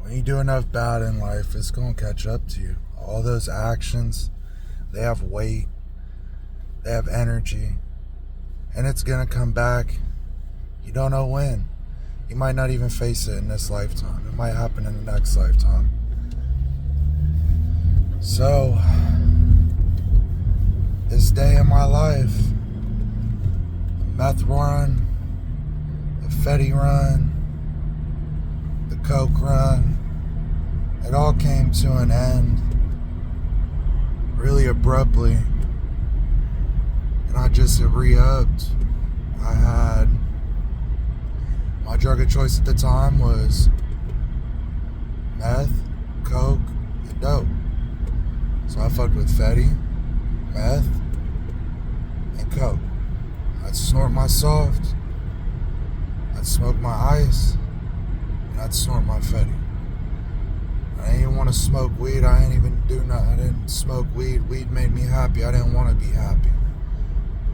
When you do enough bad in life, it's going to catch up to you. All those actions, they have weight, they have energy, and it's going to come back. You don't know when. You might not even face it in this lifetime. It might happen in the next lifetime. So, this day in my life, the meth run, the Fetty run, the coke run, it all came to an end really abruptly, and I just re-upped. My drug of choice at the time was meth, coke, and dope. So I fucked with Fetty, meth, and coke. I'd snort my soft, I'd smoke my ice, and I'd snort my Fetty. I didn't even want to smoke weed. I didn't even do nothing. I didn't smoke weed. Weed made me happy. I didn't want to be happy.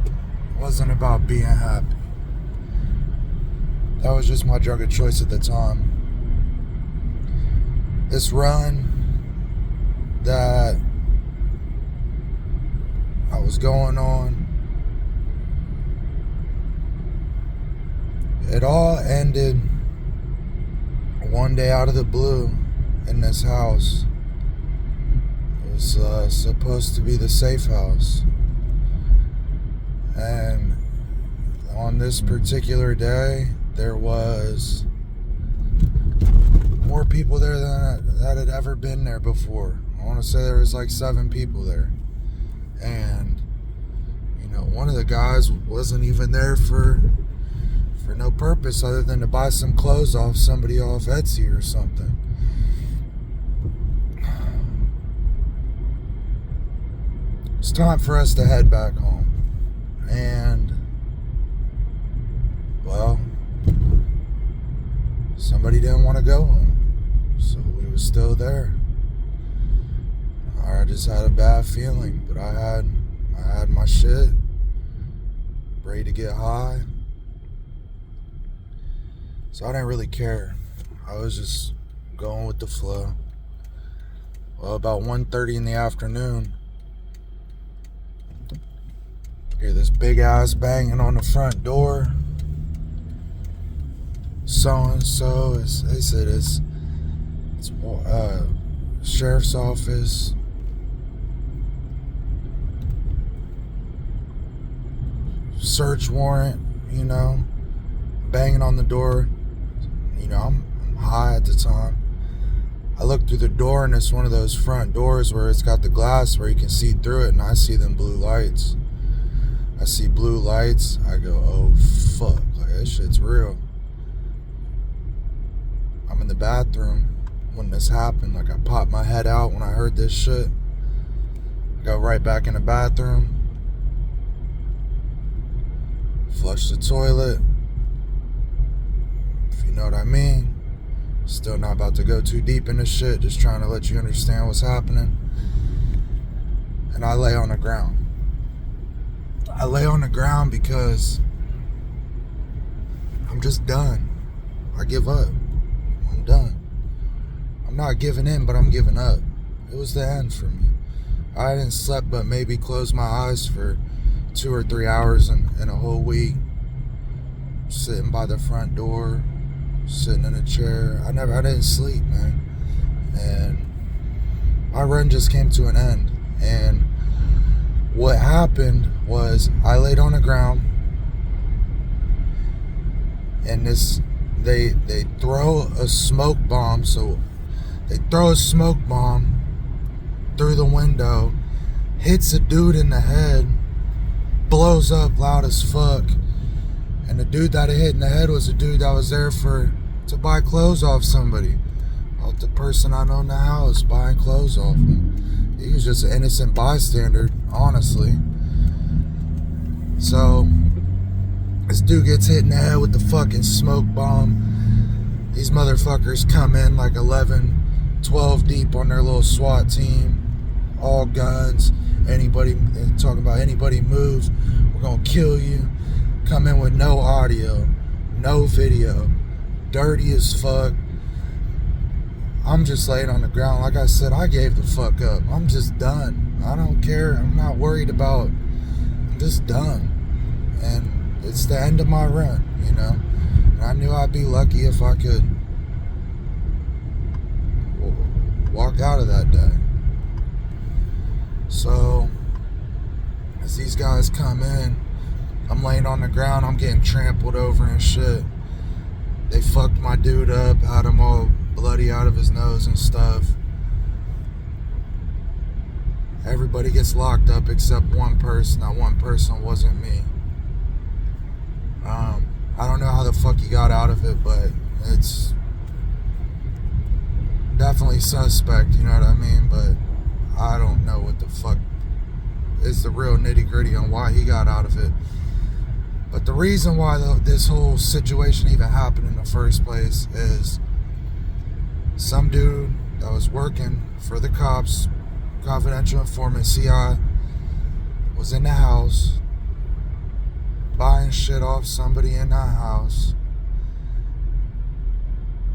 It wasn't about being happy. That was just my drug of choice at the time. This run that I was going on, it all ended one day out of the blue in this house. It was supposed to be the safe house. And on this particular day, there was more people there than that had ever been there before. I want to say there was like 7 people there. And, one of the guys wasn't even there for no purpose other than to buy some clothes off somebody off Etsy or something. It's time for us to head back home. And, well, somebody didn't want to go home, so we were still there. I just had a bad feeling, but I had my shit, ready to get high. So I didn't really care. I was just going with the flow. Well, about 1:30 in the afternoon, I hear this big ass banging on the front door. So-and-so, they said it's sheriff's office. Search warrant, banging on the door. I'm high at the time. I look through the door, and it's one of those front doors where it's got the glass where you can see through it, and I see them blue lights. I see blue lights. I go, oh fuck, like that shit's real. I'm in the bathroom when this happened. Like, I popped my head out when I heard this shit. I go right back in the bathroom, flush the toilet, if you know what I mean. Still not about to go too deep into shit, just trying to let you understand what's happening. And I lay on the ground. I lay on the ground because I'm just done. I give up. I'm done. I'm not giving in, but I'm giving up. It was the end for me. I hadn't slept but maybe closed my eyes for 2 or 3 hours in a whole week. Sitting by the front door, sitting in a chair. I didn't sleep, man. And my run just came to an end. And what happened was I laid on the ground, and they throw a smoke bomb. So they throw a smoke bomb through the window, hits a dude in the head, blows up loud as fuck. And the dude that it hit in the head was a dude that was there to buy clothes off somebody. Off the person I know in the house, buying clothes off him. He was just an innocent bystander, honestly. So this dude gets hit in the head with the fucking smoke bomb. These motherfuckers come in like 11, 12 deep on their little SWAT team. All guns. Anybody talking about anybody moves, we're gonna kill you. Come in with no audio, no video, dirty as fuck. I'm just laying on the ground. Like I said, I gave the fuck up. I'm just done. I don't care. I'm not worried about. I'm just done. And it's the end of my run, you know. And I knew I'd be lucky if I could walk out of that day. So as these guys come in, I'm laying on the ground, I'm getting trampled over and shit. They fucked my dude up, had him all bloody out of his nose and stuff. Everybody gets locked up except one person. That one person wasn't me. I don't know how the fuck he got out of it, but it's definitely suspect, you know what I mean? But I don't know what the fuck is the real nitty-gritty on why he got out of it. But the reason why this whole situation even happened in the first place is some dude that was working for the cops, confidential informant, CI, was in the house buying shit off somebody in that house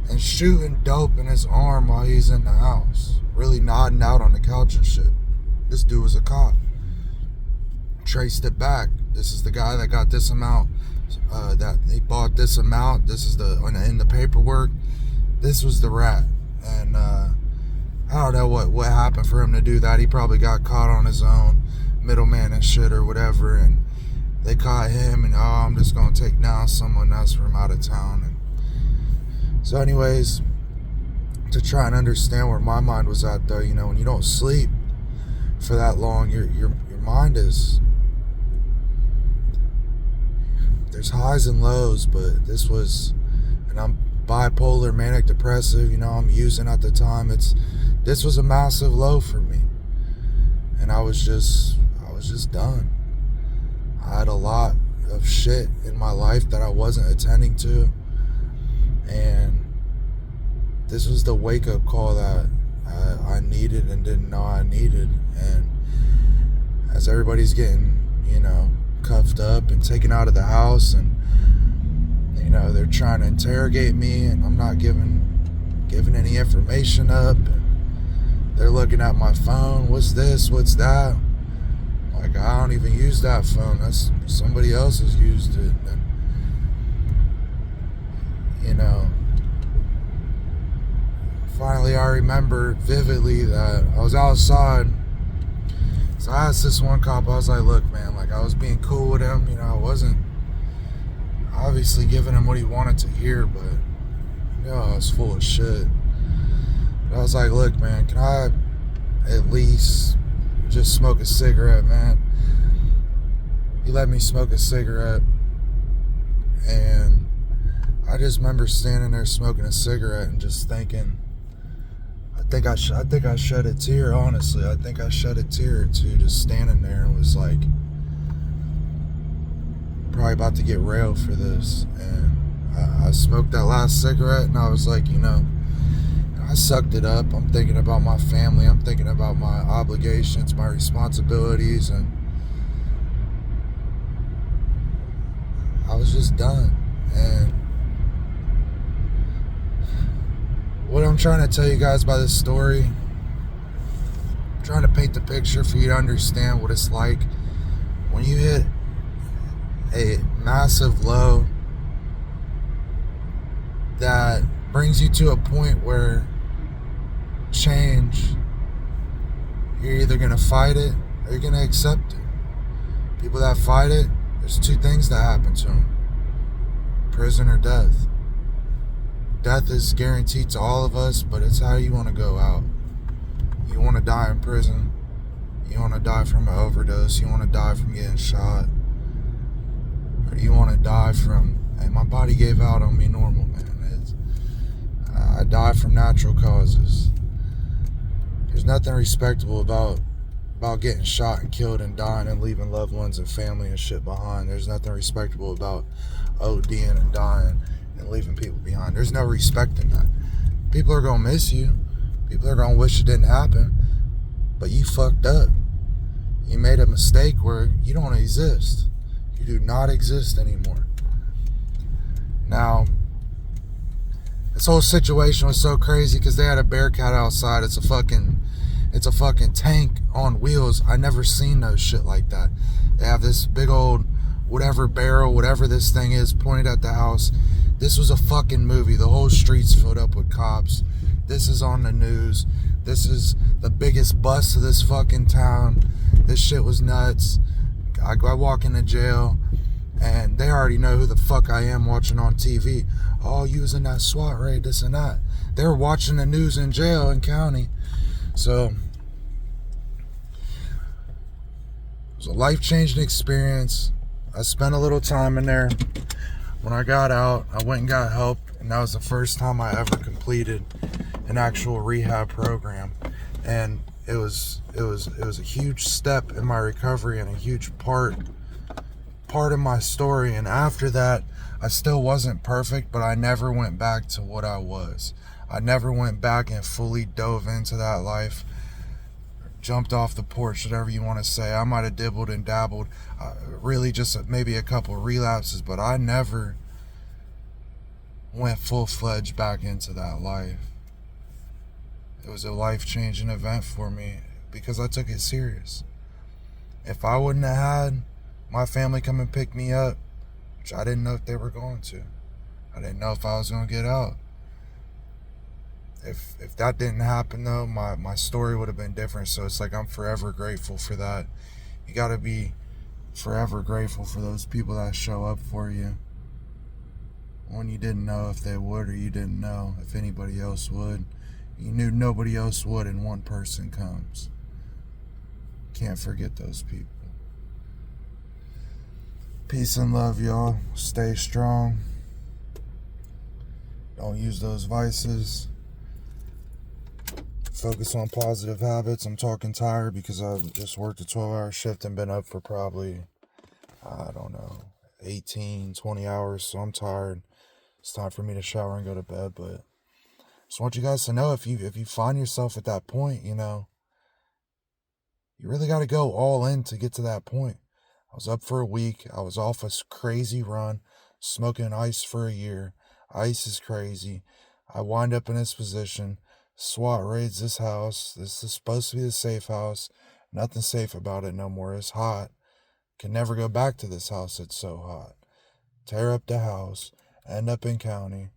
and shooting dope in his arm while he's in the house, really nodding out on the couch and shit. This dude was a cop. Traced it back. This is the guy that got this amount, that he bought this amount. This is in the paperwork. This was the rat. And I don't know what happened for him to do that. He probably got caught on his own, middleman and shit or whatever, and they caught him, and I'm just gonna take down someone else from out of town. And so anyways, to try and understand where my mind was at though, you know, when you don't sleep for that long, your mind is, there's highs and lows, but this was, and I'm bipolar, manic depressive, you know, I'm using at the time. This was a massive low for me. And I was just done. I had a lot of shit in my life that I wasn't attending to. And this was the wake-up call that I needed and didn't know I needed. And as everybody's getting, you know, cuffed up and taken out of the house, and you know, they're trying to interrogate me, and I'm not giving any information up, and they're looking at my phone. What's this? What's that? Like, I don't even use that phone. That's somebody else has used it. And, you know, finally I remember vividly that I was outside. So I asked this one cop, I was like, look, man, like, I was being cool with him. You know, I wasn't obviously giving him what he wanted to hear, but, you know, I was full of shit. But I was like, look, man, can I at least just smoke a cigarette, man? He let me smoke a cigarette, and I just remember standing there smoking a cigarette and just thinking, I think I shed a tear, honestly. I think I shed a tear or two just standing there, and was like, probably about to get railed for this. And I smoked that last cigarette, and I was like, you know, I sucked it up. I'm thinking about my family. I'm thinking about my obligations, my responsibilities, and I was just done. And what I'm trying to tell you guys by this story, I'm trying to paint the picture for you to understand what it's like when you hit a massive low that brings you to a point where change, you're either going to fight it or you're going to accept it. People that fight it, there's two things that happen to them: prison or death. Death is guaranteed to all of us, but it's how you want to go out. You want to die in prison, you want to die from an overdose, you want to die from getting shot, or you want to die from, hey, my body gave out on me normal, man. I die from natural causes. There's nothing respectable about getting shot and killed and dying and leaving loved ones and family and shit behind. There's nothing respectable about ODing and dying and leaving people behind. There's no respect in that. People are gonna miss you. People are gonna wish it didn't happen, but you fucked up. You made a mistake where you don't exist. You do not exist anymore. Now, This whole situation was so crazy because they had a Bearcat outside. It's a fucking tank on wheels. I never seen no shit like that. They have this big old whatever barrel, whatever this thing is, pointed at the house. This was a fucking movie. The whole street's filled up with cops. This is on the news. This is the biggest bust of this fucking town. This shit was nuts. I walk into jail and they already know who the fuck I am watching on TV. Oh, you was in that SWAT raid, this and that. They were watching the news in jail in county. So it was a life-changing experience. I spent a little time in there. When I got out, I went and got help, and that was the first time I ever completed an actual rehab program. And it was a huge step in my recovery and a huge part of my story. And after that, I still wasn't perfect, but I never went back to what I was. I never went back and fully dove into that life, jumped off the porch, whatever you want to say. I might have dibbled and dabbled, really just maybe a couple relapses, but I never went full-fledged back into that life. It was a life-changing event for me because I took it serious. If I wouldn't have had my family come and pick me up, which I didn't know if they were going to, I didn't know if I was going to get out. If that didn't happen though, my story would have been different. So it's like I'm forever grateful for that. You got to be forever grateful for those people that show up for you when you didn't know if they would, or you didn't know if anybody else would. You knew nobody else would, and one person comes. Can't forget those people. Peace and love, y'all. Stay strong. Don't use those vices. Focus on positive habits. I'm talking tired because I've just worked a 12-hour shift and been up for probably, 18, 20 hours. So I'm tired. It's time for me to shower and go to bed. But just want you guys to know, if you find yourself at that point, you really got to go all in to get to that point. I was up for a week. I was off a crazy run, smoking ice for a year. Ice is crazy. I wind up in this position. SWAT raids this house. This is supposed to be the safe house. Nothing safe about it no more. It's hot. Can never go back to this house. It's so hot. Tear up the house. End up in county.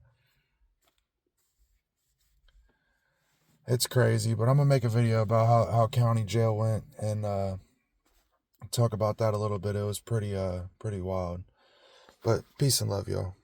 It's crazy, but I'm going to make a video about how county jail went and talk about that a little bit. It was pretty wild. But peace and love, y'all.